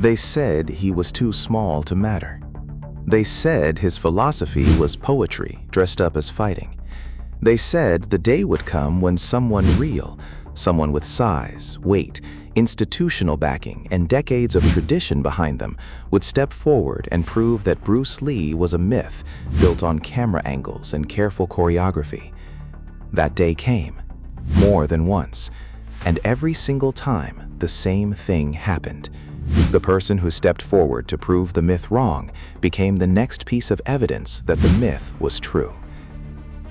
They said he was too small to matter. They said his philosophy was poetry dressed up as fighting. They said the day would come when someone real, someone with size, weight, institutional backing, and decades of tradition behind them would step forward and prove that Bruce Lee was a myth built on camera angles and careful choreography. That day came, more than once, and every single time the same thing happened. The person who stepped forward to prove the myth wrong became the next piece of evidence that the myth was true.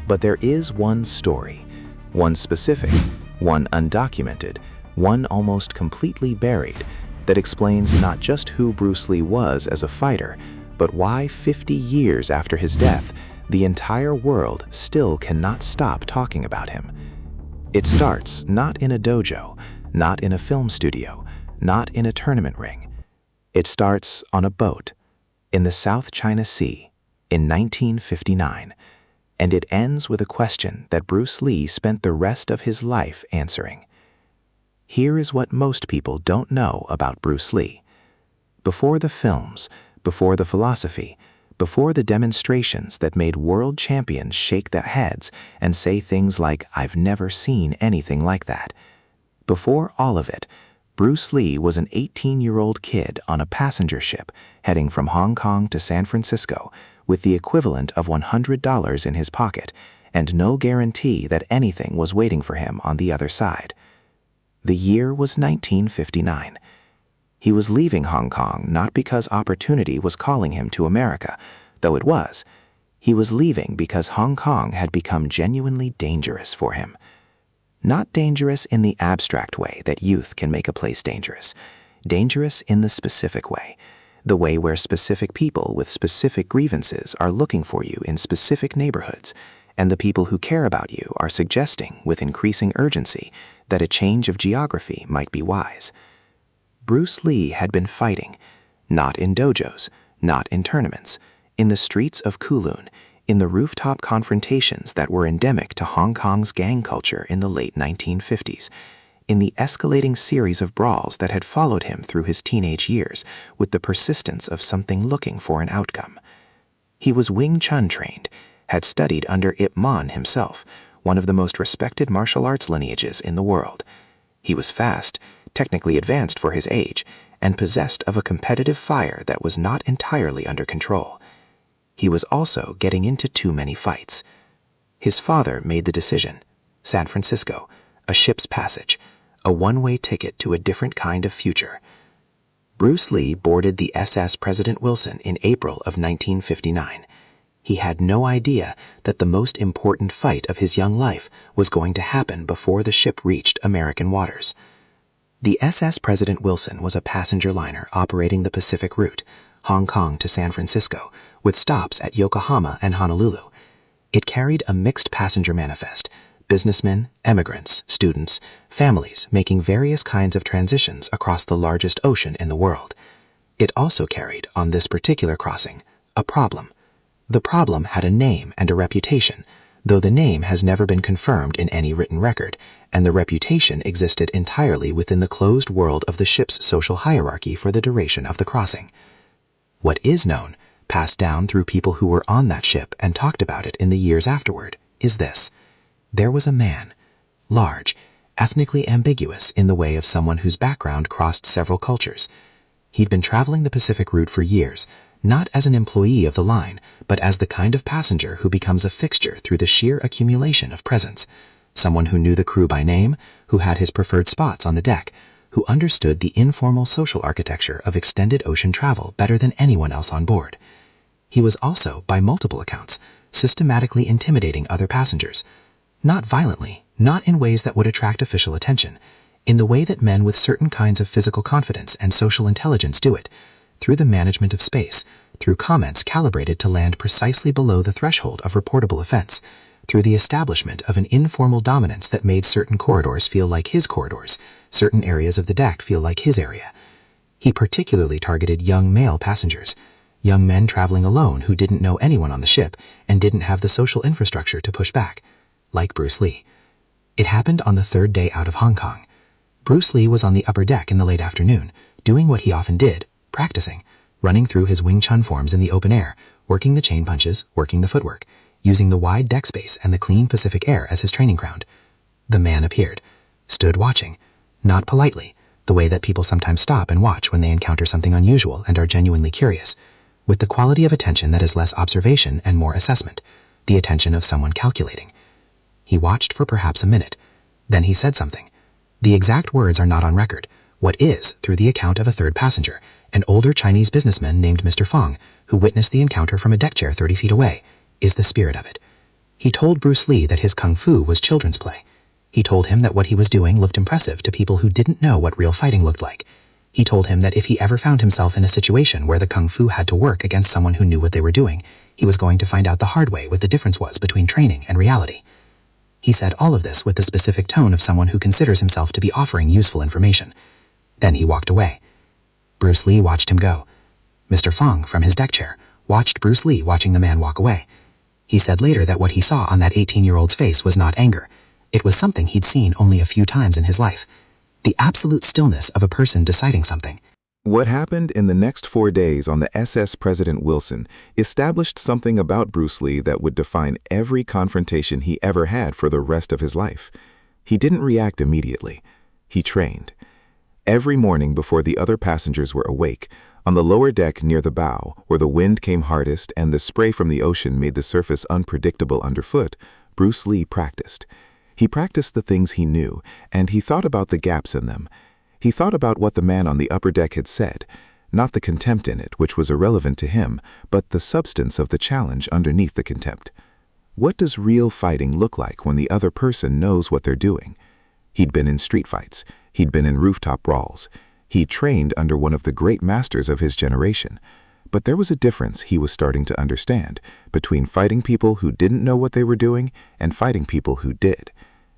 But there is one story, one specific, one undocumented, one almost completely buried, that explains not just who Bruce Lee was as a fighter, but why 50 years after his death, the entire world still cannot stop talking about him. It starts not in a dojo, not in a film studio, not in a tournament ring. It starts on a boat in the South China Sea in 1959, and it ends with a question that Bruce Lee spent the rest of his life answering. Here is what most people don't know about Bruce Lee. Before the films, before the philosophy, before the demonstrations that made world champions shake their heads and say things like, "I've never seen anything like that." Before all of it, Bruce Lee was an 18-year-old kid on a passenger ship heading from Hong Kong to San Francisco with the equivalent of $100 in his pocket and no guarantee that anything was waiting for him on the other side. The year was 1959. He was leaving Hong Kong not because opportunity was calling him to America, though it was. He was leaving because Hong Kong had become genuinely dangerous for him. Not dangerous in the abstract way that youth can make a place dangerous. Dangerous in the specific way. The way where specific people with specific grievances are looking for you in specific neighborhoods, and the people who care about you are suggesting with increasing urgency that a change of geography might be wise. Bruce Lee had been fighting, not in dojos, not in tournaments, in the streets of Kowloon, in the rooftop confrontations that were endemic to Hong Kong's gang culture in the late 1950s, in the escalating series of brawls that had followed him through his teenage years with the persistence of something looking for an outcome. He was Wing Chun trained, had studied under Ip Man himself, one of the most respected martial arts lineages in the world. He was fast, technically advanced for his age, and possessed of a competitive fire that was not entirely under control. He was also getting into too many fights. His father made the decision. San Francisco, a ship's passage, a one-way ticket to a different kind of future. Bruce Lee boarded the SS President Wilson in April of 1959. He had no idea that the most important fight of his young life was going to happen before the ship reached American waters. The SS President Wilson was a passenger liner operating the Pacific route, Hong Kong to San Francisco, with stops at Yokohama and Honolulu. It carried a mixed passenger manifest, businessmen, emigrants, students, families making various kinds of transitions across the largest ocean in the world. It also carried, on this particular crossing, a problem. The problem had a name and a reputation, though the name has never been confirmed in any written record, and the reputation existed entirely within the closed world of the ship's social hierarchy for the duration of the crossing. What is known, passed down through people who were on that ship and talked about it in the years afterward, is this. There was a man, large, ethnically ambiguous in the way of someone whose background crossed several cultures. He'd been traveling the Pacific route for years, not as an employee of the line, but as the kind of passenger who becomes a fixture through the sheer accumulation of presence. Someone who knew the crew by name, who had his preferred spots on the deck, who understood the informal social architecture of extended ocean travel better than anyone else on board. He was also, by multiple accounts, systematically intimidating other passengers. Not violently, not in ways that would attract official attention, in the way that men with certain kinds of physical confidence and social intelligence do it, through the management of space, through comments calibrated to land precisely below the threshold of reportable offense, through the establishment of an informal dominance that made certain corridors feel like his corridors, certain areas of the deck feel like his area. He particularly targeted young male passengers, young men traveling alone who didn't know anyone on the ship and didn't have the social infrastructure to push back, like Bruce Lee. It happened on the third day out of Hong Kong. Bruce Lee was on the upper deck in the late afternoon, doing what he often did, practicing, running through his Wing Chun forms in the open air, working the chain punches, working the footwork, using the wide deck space and the clean Pacific air as his training ground. The man appeared, stood watching, not politely, the way that people sometimes stop and watch when they encounter something unusual and are genuinely curious, with the quality of attention that is less observation and more assessment, the attention of someone calculating. He watched for perhaps a minute. Then he said something. The exact words are not on record. What is, through the account of a third passenger, an older Chinese businessman named Mr. Fong, who witnessed the encounter from a deck chair 30 feet away, is the spirit of it. He told Bruce Lee that his kung fu was children's play. He told him that what he was doing looked impressive to people who didn't know what real fighting looked like. He told him that if he ever found himself in a situation where the kung fu had to work against someone who knew what they were doing, he was going to find out the hard way what the difference was between training and reality. He said all of this with the specific tone of someone who considers himself to be offering useful information. Then he walked away. Bruce Lee watched him go. Mr. Fong, from his deck chair, watched Bruce Lee watching the man walk away. He said later that what he saw on that 18-year-old's face was not anger. It was something he'd seen only a few times in his life. The absolute stillness of a person deciding something. What happened in the next 4 days on the SS President Wilson established something about Bruce Lee that would define every confrontation he ever had for the rest of his life. He didn't react immediately. He trained. Every morning before the other passengers were awake, on the lower deck near the bow, where the wind came hardest and the spray from the ocean made the surface unpredictable underfoot, Bruce Lee practiced. He practiced the things he knew, and he thought about the gaps in them. He thought about what the man on the upper deck had said, not the contempt in it, which was irrelevant to him, but the substance of the challenge underneath the contempt. What does real fighting look like when the other person knows what they're doing? He'd been in street fights. He'd been in rooftop brawls. He trained under one of the great masters of his generation. But there was a difference he was starting to understand between fighting people who didn't know what they were doing and fighting people who did.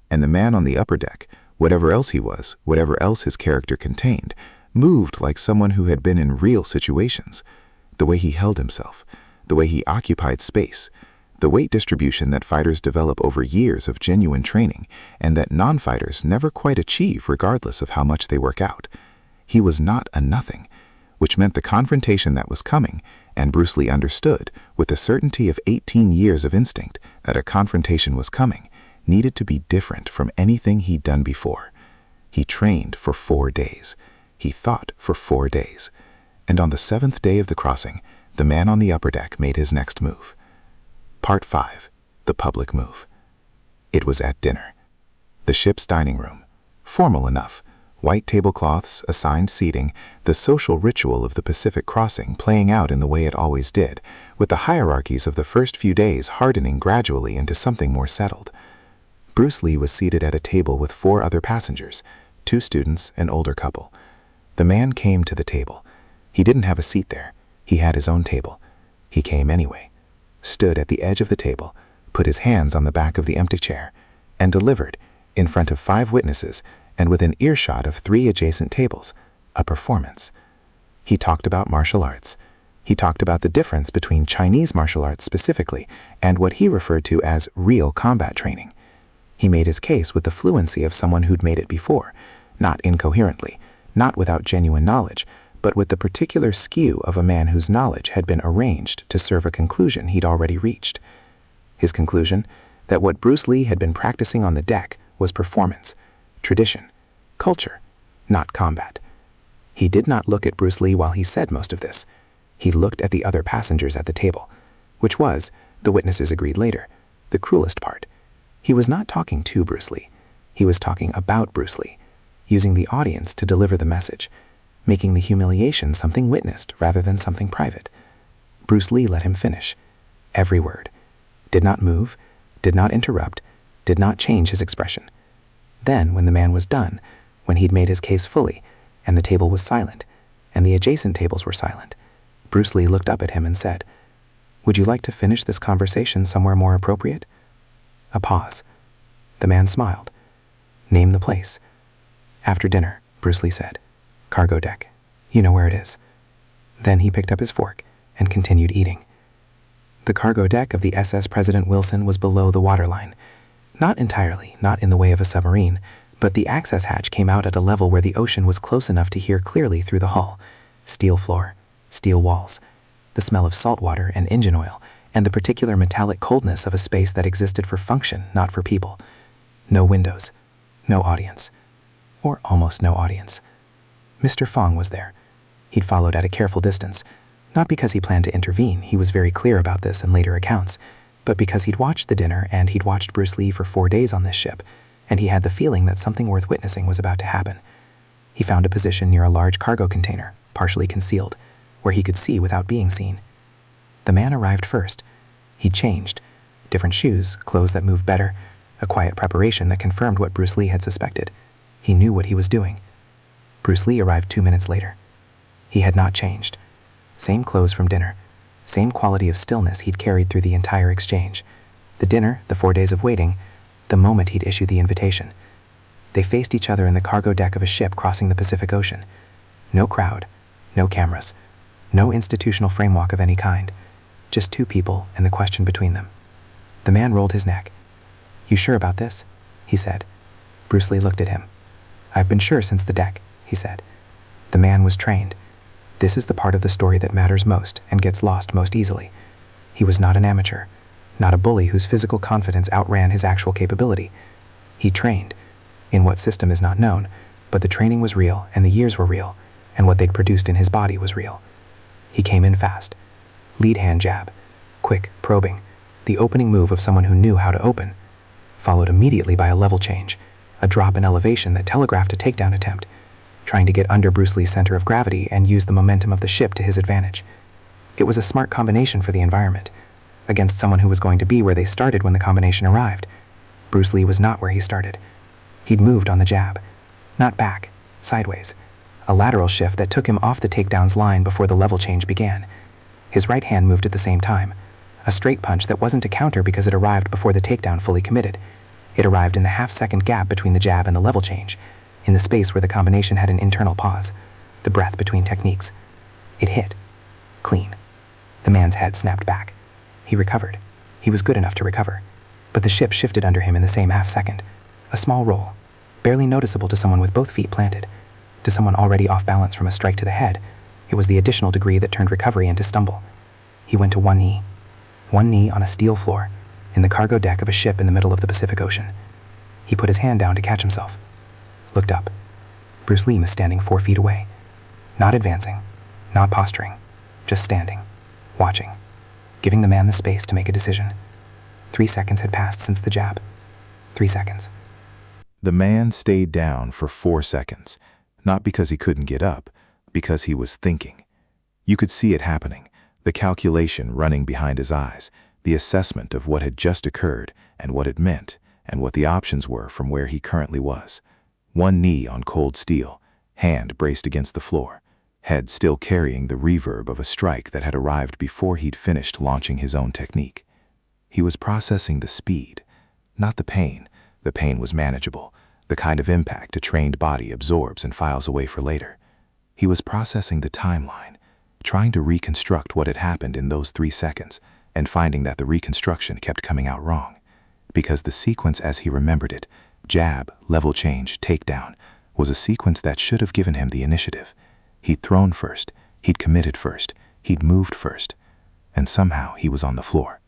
And the man on the upper deck, whatever else he was, whatever else his character contained, moved like someone who had been in real situations. The way he held himself, the way he occupied space, the weight distribution that fighters develop over years of genuine training and that non-fighters never quite achieve regardless of how much they work out. He was not a nothing, which meant the confrontation that was coming, and Bruce Lee understood, with the certainty of 18 years of instinct, that a confrontation was coming, needed to be different from anything he'd done before. He trained for 4 days. He thought for 4 days. And on the 7th day of the crossing, the man on the upper deck made his next move. Part 5. The public move. It was at dinner. The ship's dining room. Formal enough. White tablecloths, assigned seating, the social ritual of the Pacific crossing playing out in the way it always did, with the hierarchies of the first few days hardening gradually into something more settled. Bruce Lee was seated at a table with 4 other passengers, 2 students, an older couple. The man came to the table. He didn't have a seat there. He had his own table. He came anyway, stood at the edge of the table, put his hands on the back of the empty chair, and delivered, in front of 5 witnesses and within earshot of 3 adjacent tables, a performance. He talked about martial arts. He talked about the difference between Chinese martial arts specifically and what he referred to as real combat training. He made his case with the fluency of someone who'd made it before, not incoherently, not without genuine knowledge, but with the particular skew of a man whose knowledge had been arranged to serve a conclusion he'd already reached. His conclusion, that what Bruce Lee had been practicing on the deck was performance, tradition, culture, not combat. He did not look at Bruce Lee while he said most of this. He looked at the other passengers at the table, which was, the witnesses agreed later, the cruelest part. He was not talking to Bruce Lee. He was talking about Bruce Lee, using the audience to deliver the message, making the humiliation something witnessed rather than something private. Bruce Lee let him finish. Every word. Did not move, did not interrupt, did not change his expression. Then, when the man was done, when he'd made his case fully, and the table was silent, and the adjacent tables were silent, Bruce Lee looked up at him and said, "Would you like to finish this conversation somewhere more appropriate?" A pause. The man smiled. "Name the place." "After dinner," Bruce Lee said. "Cargo deck. You know where it is." Then he picked up his fork and continued eating. The cargo deck of the SS President Wilson was below the waterline. Not entirely, not in the way of a submarine, but the access hatch came out at a level where the ocean was close enough to hear clearly through the hull. Steel floor, steel walls, the smell of salt water and engine oil, and the particular metallic coldness of a space that existed for function, not for people. No windows, no audience, or almost no audience. Mr. Fong was there. He'd followed at a careful distance, not because he planned to intervene, he was very clear about this in later accounts, but because he'd watched the dinner and he'd watched Bruce Lee for 4 days on this ship, and he had the feeling that something worth witnessing was about to happen. He found a position near a large cargo container, partially concealed, where he could see without being seen. The man arrived first. He'd changed. Different shoes, clothes that moved better, a quiet preparation that confirmed what Bruce Lee had suspected. He knew what he was doing. Bruce Lee arrived 2 minutes later. He had not changed. Same clothes from dinner. Same quality of stillness he'd carried through the entire exchange. The dinner, the 4 days of waiting, the moment he'd issued the invitation. They faced each other in the cargo deck of a ship crossing the Pacific Ocean. No crowd, no cameras, no institutional framework of any kind. Just 2 people and the question between them. The man rolled his neck. "You sure about this?" he said. Bruce Lee looked at him. "I've been sure since the deck," he said. The man was trained. This is the part of the story that matters most and gets lost most easily. He was not an amateur, not a bully whose physical confidence outran his actual capability. He trained, in what system is not known, but the training was real and the years were real, and what they'd produced in his body was real. He came in fast. Lead hand jab, quick, probing, the opening move of someone who knew how to open, followed immediately by a level change, a drop in elevation that telegraphed a takedown attempt, trying to get under Bruce Lee's center of gravity and use the momentum of the ship to his advantage. It was a smart combination for the environment, against someone who was going to be where they started when the combination arrived. Bruce Lee was not where he started. He'd moved on the jab, not back, sideways, a lateral shift that took him off the takedown's line before the level change began. His right hand moved at the same time, a straight punch that wasn't a counter because it arrived before the takedown fully committed. It arrived in the half-second gap between the jab and the level change, in the space where the combination had an internal pause, the breath between techniques. It hit. Clean. The man's head snapped back. He recovered. He was good enough to recover. But the ship shifted under him in the same half-second. A small roll, barely noticeable to someone with both feet planted. To someone already off balance from a strike to the head, it was the additional degree that turned recovery into stumble. He went to one knee on a steel floor, in the cargo deck of a ship in the middle of the Pacific Ocean. He put his hand down to catch himself. Looked up. Bruce Lee was standing 4 feet away. Not advancing, not posturing, just standing, watching, giving the man the space to make a decision. 3 seconds had passed since the jab. 3 seconds. The man stayed down for 4 seconds, not because he couldn't get up, because he was thinking. You could see it happening, the calculation running behind his eyes, the assessment of what had just occurred and what it meant, and what the options were from where he currently was. One knee on cold steel, hand braced against the floor, head still carrying the reverb of a strike that had arrived before he'd finished launching his own technique. He was processing the speed, not the pain. The pain was manageable, the kind of impact a trained body absorbs and files away for later. He was processing the timeline, trying to reconstruct what had happened in those 3 seconds, and finding that the reconstruction kept coming out wrong. Because the sequence as he remembered it, jab, level change, takedown, was a sequence that should have given him the initiative. He'd thrown first, he'd committed first, he'd moved first, and somehow he was on the floor.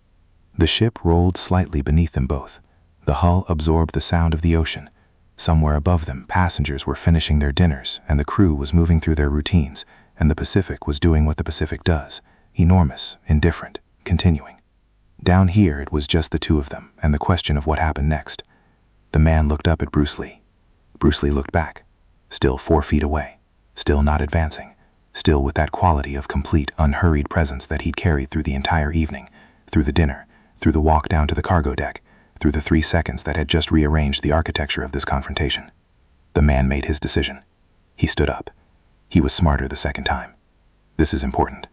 The ship rolled slightly beneath them both. The hull absorbed the sound of the ocean. Somewhere above them, passengers were finishing their dinners, and the crew was moving through their routines, and the Pacific was doing what the Pacific does, enormous, indifferent, continuing. Down here, it was just the 2 of them, and the question of what happened next. The man looked up at Bruce Lee. Bruce Lee looked back, still 4 feet away, still not advancing, still with that quality of complete, unhurried presence that he'd carried through the entire evening, through the dinner, through the walk down to the cargo deck, through the 3 seconds that had just rearranged the architecture of this confrontation. The man made his decision. He stood up. He was smarter the second time. This is important.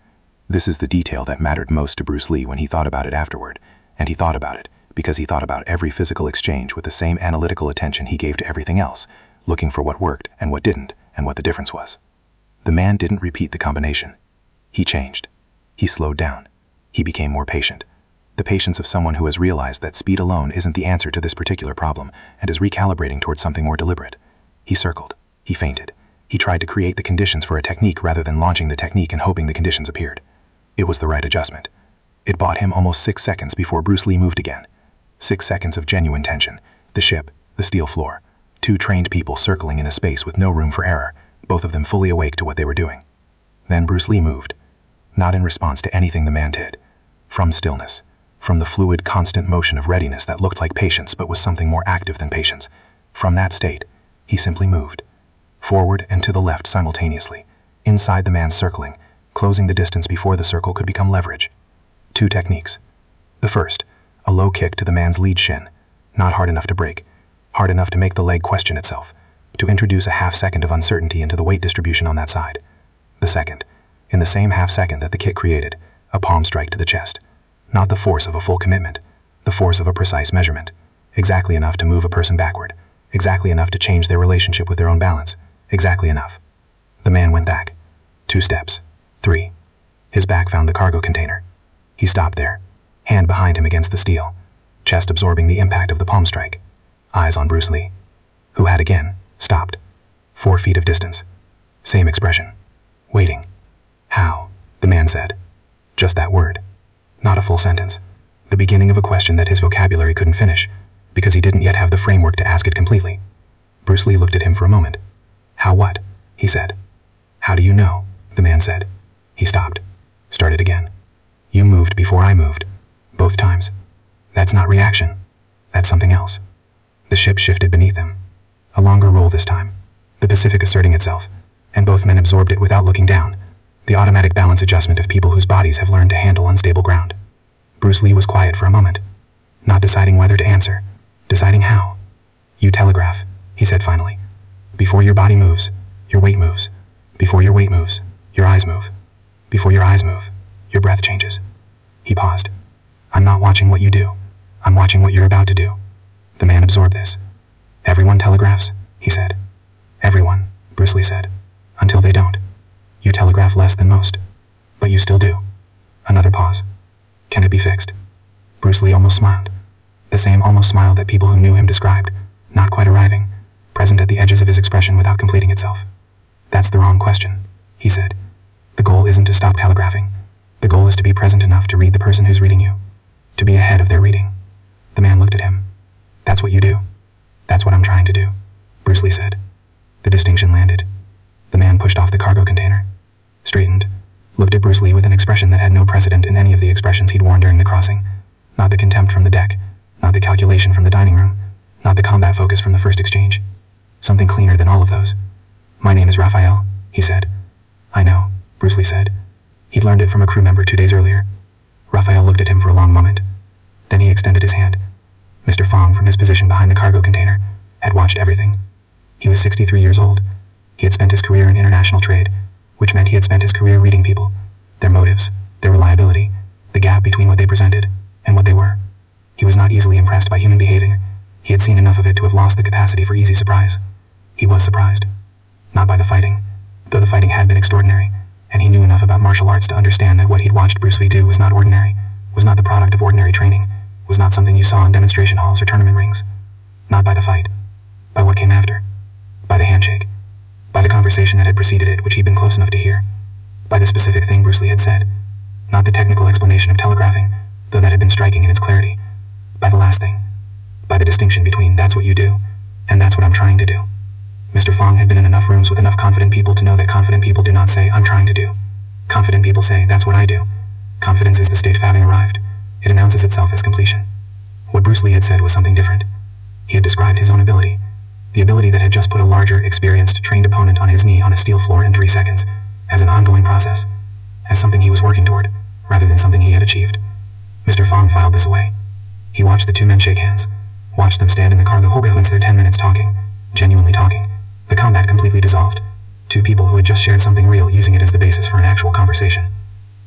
This is the detail that mattered most to Bruce Lee when he thought about it afterward, and he thought about it because he thought about every physical exchange with the same analytical attention he gave to everything else, looking for what worked and what didn't, and what the difference was. The man didn't repeat the combination. He changed. He slowed down. He became more patient. The patience of someone who has realized that speed alone isn't the answer to this particular problem and is recalibrating towards something more deliberate. He circled. He feinted. He tried to create the conditions for a technique rather than launching the technique and hoping the conditions appeared. It was the right adjustment. It bought him almost 6 seconds before Bruce Lee moved again. 6 seconds of genuine tension. The ship, the steel floor. 2 trained people circling in a space with no room for error, both of them fully awake to what they were doing. Then Bruce Lee moved. Not in response to anything the man did. From stillness. From the fluid, constant motion of readiness that looked like patience but was something more active than patience. From that state, he simply moved. Forward and to the left simultaneously. Inside the man's circling, closing the distance before the circle could become leverage. 2 techniques. The first, a low kick to the man's lead shin. Not hard enough to break. Hard enough to make the leg question itself. To introduce a half second of uncertainty into the weight distribution on that side. The second, in the same half second that the kick created, a palm strike to the chest. Not the force of a full commitment, the force of a precise measurement. Exactly enough to move a person backward. Exactly enough to change their relationship with their own balance. Exactly enough. The man went back. 2 steps. 3. His back found the cargo container. He stopped there, hand behind him against the steel, chest absorbing the impact of the palm strike. Eyes on Bruce Lee, who had again stopped. 4 feet of distance. Same expression. Waiting. How? The man said. Just that word. Not a full sentence. The beginning of a question that his vocabulary couldn't finish, because he didn't yet have the framework to ask it completely. Bruce Lee looked at him for a moment. How what? He said. How do you know? The man said. He stopped. Started again. You moved before I moved. Both times. That's not reaction. That's something else. The ship shifted beneath them. A longer roll this time. The Pacific asserting itself, and both men absorbed it without looking down. The automatic balance adjustment of people whose bodies have learned to handle unstable ground. Bruce Lee was quiet for a moment, not deciding whether to answer, deciding how. You telegraph, he said finally. Before your body moves, your weight moves. Before your weight moves, your eyes move. Before your eyes move, your breath changes. He paused. I'm not watching what you do. I'm watching what you're about to do. The man absorbed this. Everyone telegraphs, he said. Everyone, Bruce Lee said. Until they don't. You telegraph less than most. But you still do. Another pause. Can it be fixed? Bruce Lee almost smiled. The same almost smile that people who knew him described, not quite arriving, present at the edges of his expression without completing itself. That's the wrong question, he said. The goal isn't to stop telegraphing. The goal is to be present enough to read the person who's reading you. To be ahead of their reading. The man looked at him. That's what you do. That's what I'm trying to do, Bruce Lee said. The distinction landed. The man pushed off the cargo container, straightened, looked at Bruce Lee with an expression that had no precedent in any of the expressions he'd worn during the crossing. Not the contempt from the deck, not the calculation from the dining room, not the combat focus from the first exchange. Something cleaner than all of those. My name is Raphael, he said. I know, Bruce Lee said. He'd learned it from a crew member 2 days earlier. Raphael looked at him for a long moment. Then he extended his hand. Mr. Fong, from his position behind the cargo container, had watched everything. He was 63 years old. He had spent his career in international trade, which meant he had spent his career reading people, their motives, their reliability, the gap between what they presented and what they were. He was not easily impressed by human behavior. He had seen enough of it to have lost the capacity for easy surprise. He was surprised. Not by the fighting, though the fighting had been extraordinary, and he knew enough about martial arts to understand that what he'd watched Bruce Lee do was not ordinary, was not the product of ordinary training, was not something you saw in demonstration halls or tournament rings. Not by the fight. By what came after. By the handshake. By the conversation that had preceded it, which he'd been close enough to hear. By the specific thing Bruce Lee had said. Not the technical explanation of telegraphing, though that had been striking in its clarity. By the last thing. By the distinction between that's what you do, and that's what I'm trying to do. Mr. Fong had been in enough rooms with enough confident people to know that confident people do not say, I'm trying to do. Confident people say, that's what I do. Confidence is the state of having arrived. It announces itself as completion. What Bruce Lee had said was something different. He had described his own ability. The ability that had just put a larger, experienced, trained opponent on his knee on a steel floor in 3 seconds, as an ongoing process, as something he was working toward, rather than something he had achieved. Mr. Fong filed this away. He watched the 2 men shake hands, watched them stand in the car the whole once their 10 minutes talking, genuinely talking. The combat completely dissolved. 2 people who had just shared something real using it as the basis for an actual conversation.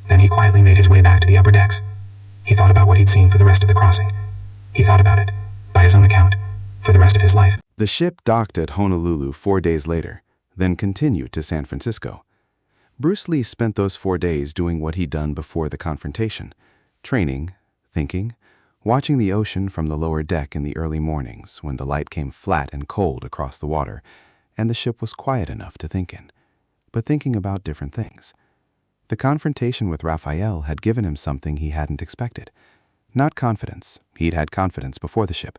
Then he quietly made his way back to the upper decks. He thought about what he'd seen for the rest of the crossing. He thought about it, by his own account, for the rest of his life. The ship docked at Honolulu 4 days later, then continued to San Francisco. Bruce Lee spent those 4 days doing what he'd done before the confrontation, training, thinking, watching the ocean from the lower deck in the early mornings when the light came flat and cold across the water, and the ship was quiet enough to think in, but thinking about different things. The confrontation with Raphael had given him something he hadn't expected. Not confidence, he'd had confidence before the ship.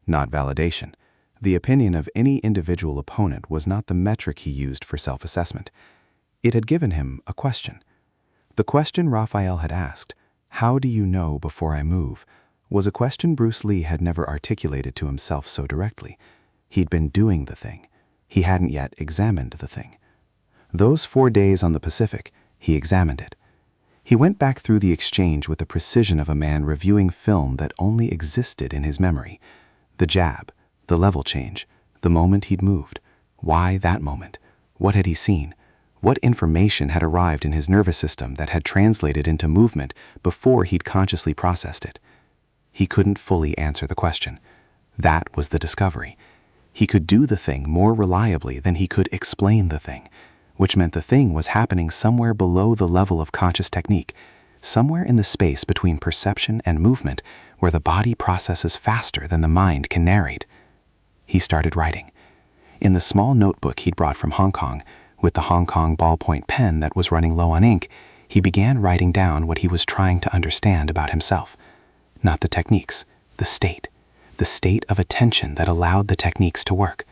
Not validation. The opinion of any individual opponent was not the metric he used for self-assessment. It had given him a question. The question Raphael had asked, "How do you know before I move?" was a question Bruce Lee had never articulated to himself so directly. He'd been doing the thing. He hadn't yet examined the thing. Those 4 days on the Pacific, he examined it. He went back through the exchange with the precision of a man reviewing film that only existed in his memory. The jab, the level change, the moment he'd moved. Why that moment? What had he seen? What information had arrived in his nervous system that had translated into movement before he'd consciously processed it? He couldn't fully answer the question. That was the discovery. He could do the thing more reliably than he could explain the thing, which meant the thing was happening somewhere below the level of conscious technique, somewhere in the space between perception and movement where the body processes faster than the mind can narrate. He started writing. In the small notebook he'd brought from Hong Kong, with the Hong Kong ballpoint pen that was running low on ink, he began writing down what he was trying to understand about himself. Not the techniques, the state of attention that allowed the techniques to work.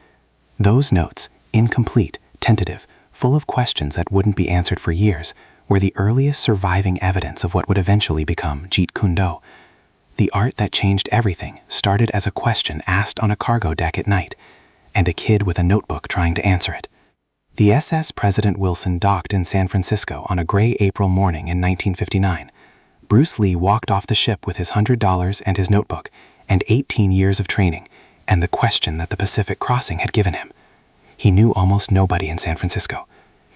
Those notes, incomplete, tentative, full of questions that wouldn't be answered for years, were the earliest surviving evidence of what would eventually become Jeet Kune Do. The art that changed everything started as a question asked on a cargo deck at night, and a kid with a notebook trying to answer it. The SS President Wilson docked in San Francisco on a gray April morning in 1959. Bruce Lee walked off the ship with his $100 and his notebook, and 18 years of training, and the question that the Pacific crossing had given him. He knew almost nobody in San Francisco.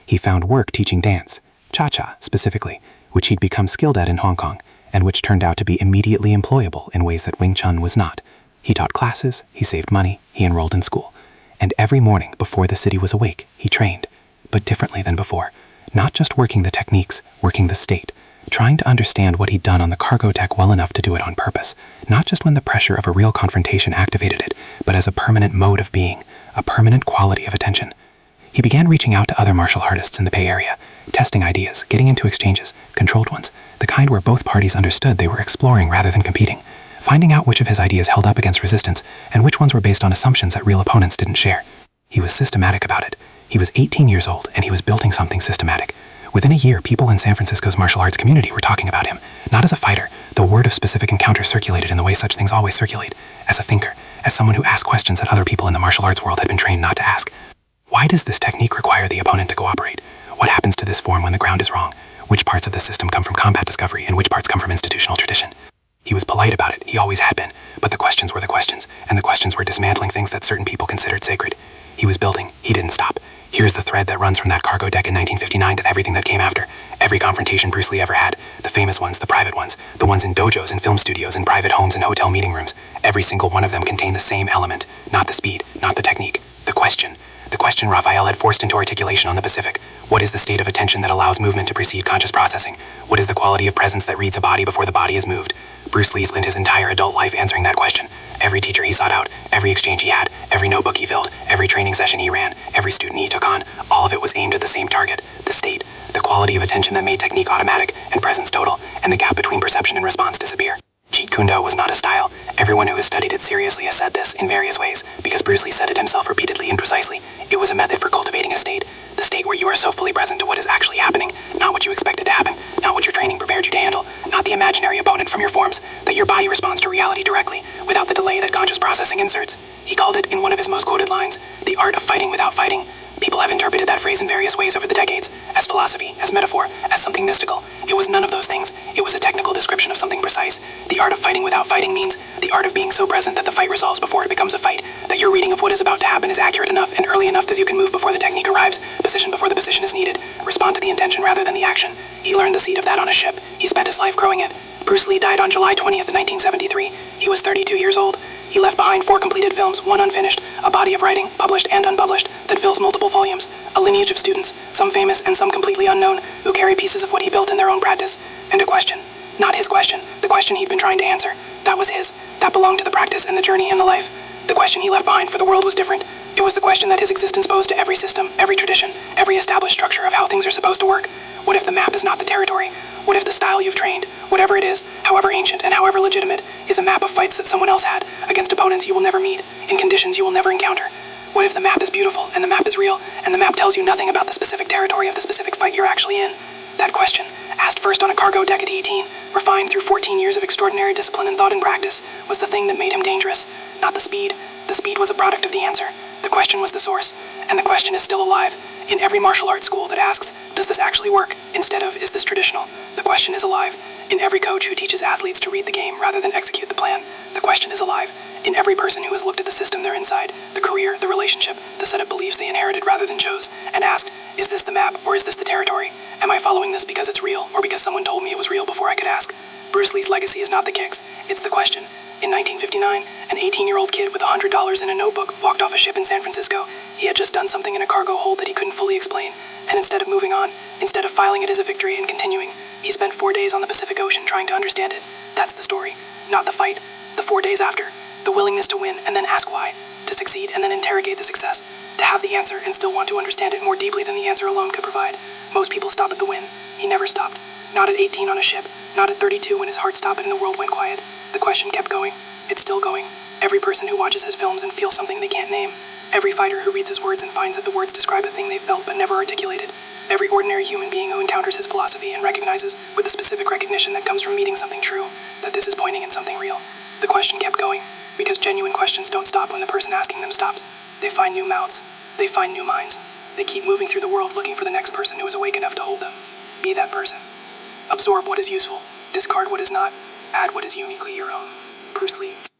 He found work teaching dance, cha-cha specifically, which he'd become skilled at in Hong Kong, and which turned out to be immediately employable in ways that Wing Chun was not. He taught classes, he saved money, he enrolled in school. And every morning before the city was awake, he trained, but differently than before. Not just working the techniques, working the state, trying to understand what he'd done on the cargo deck well enough to do it on purpose, not just when the pressure of a real confrontation activated it, but as a permanent mode of being, a permanent quality of attention. He began reaching out to other martial artists in the Bay Area, testing ideas, getting into exchanges, controlled ones, the kind where both parties understood they were exploring rather than competing, finding out which of his ideas held up against resistance and which ones were based on assumptions that real opponents didn't share. He was systematic about it. He was 18 years old and he was building something systematic. Within a year, people in San Francisco's martial arts community were talking about him, not as a fighter. The word of specific encounter circulated in the way such things always circulate, as a thinker, as someone who asked questions that other people in the martial arts world had been trained not to ask. Why does this technique require the opponent to cooperate? What happens to this form when the ground is wrong? Which parts of the system come from combat discovery and which parts come from institutional tradition? He was polite about it, he always had been, but the questions were the questions, and the questions were dismantling things that certain people considered sacred. He was building, he didn't stop. Here's the thread that runs from that cargo deck in 1959 to everything that came after. Every confrontation Bruce Lee ever had, the famous ones, the private ones, the ones in dojos and film studios and private homes and hotel meeting rooms, every single one of them contained the same element, not the speed, not the technique, the question. The question Raphael had forced into articulation on the Pacific. What is the state of attention that allows movement to precede conscious processing? What is the quality of presence that reads a body before the body is moved? Bruce Lee spent his entire adult life answering that question. Every teacher he sought out, every exchange he had, every notebook he filled, every training session he ran, every student he took on, all of it was aimed at the same target, the state, the quality of attention that made technique automatic and presence total, and the gap between perception and response disappear. Jeet Kune Do was not a style. Everyone who has studied it seriously has said this in various ways, because Bruce Lee said it himself repeatedly and precisely. It was a method for cultivating a state, the state where you are so fully present to what is actually happening, not what you expected to happen, not what your training prepared you to handle, not the imaginary opponent from your forms, that your body responds to reality directly, without the delay that conscious processing inserts. He called it, in one of his most quoted lines, the art of fighting without fighting. People have interpreted that phrase in various ways over the decades, as philosophy, as metaphor, as something mystical. It was none of those things. It was a technical description of something precise. The art of fighting without fighting means the art of being so present that the fight resolves before it becomes a fight, that your reading of what is about to happen is accurate enough and early enough that you can move before the technique arrives, position before the position is needed, respond to the intention rather than the action. He learned the seed of that on a ship. He spent his life growing it. Bruce Lee died on July 20th, 1973. He was 32 years old. He left behind 4 completed films, 1 unfinished, a body of writing, published and unpublished, that fills multiple volumes, a lineage of students, some famous and some completely unknown, who carry pieces of what he built in their own practice, and a question. Not his question, the question he'd been trying to answer. That was his. That belonged to the practice and the journey and the life. The question he left behind for the world was different. It was the question that his existence posed to every system, every tradition, every established structure of how things are supposed to work. What if the map is not the territory? What if the style you've trained, whatever it is, however ancient and however legitimate, is a map of fights that someone else had, against opponents you will never meet, in conditions you will never encounter? What if the map is beautiful, and the map is real, and the map tells you nothing about the specific territory of the specific fight you're actually in? That question, asked first on a cargo deck at 18, refined through 14 years of extraordinary discipline and thought and practice, was the thing that made him dangerous, not the speed. The speed was a product of the answer. The question was the source, and the question is still alive in every martial arts school that asks, does this actually work, instead of, is this traditional? The question is alive in every coach who teaches athletes to read the game rather than execute the plan. The question is alive in every person who has looked at the system they're inside, the career, the relationship, the set of beliefs they inherited rather than chose, and asked, is this the map, or is this the territory? Am I following this because it's real, or because someone told me it was real before I could ask? Bruce Lee's legacy is not the kicks, it's the question. In 1959, an 18-year-old kid with $100 in a notebook walked off a ship in San Francisco. He had just done something in a cargo hold that he couldn't fully explain, and instead of moving on, instead of filing it as a victory and continuing, he spent 4 days on the Pacific Ocean trying to understand it. That's the story, not the fight. The 4 days after, the willingness to win and then ask why, to succeed and then interrogate the success, to have the answer and still want to understand it more deeply than the answer alone could provide. Most people stop at the win. He never stopped. Not at 18 on a ship, not at 32 when his heart stopped and the world went quiet. The question kept going. It's still going. Every person who watches his films and feels something they can't name. Every fighter who reads his words and finds that the words describe a thing they felt but never articulated. Every ordinary human being who encounters his philosophy and recognizes, with the specific recognition that comes from meeting something true, that this is pointing in something real. The question kept going, because genuine questions don't stop when the person asking them stops. They find new mouths. They find new minds. They keep moving through the world looking for the next person who is awake enough to hold them. Be that person. Absorb what is useful. Discard what is not. Add what is uniquely your own. Bruce Lee.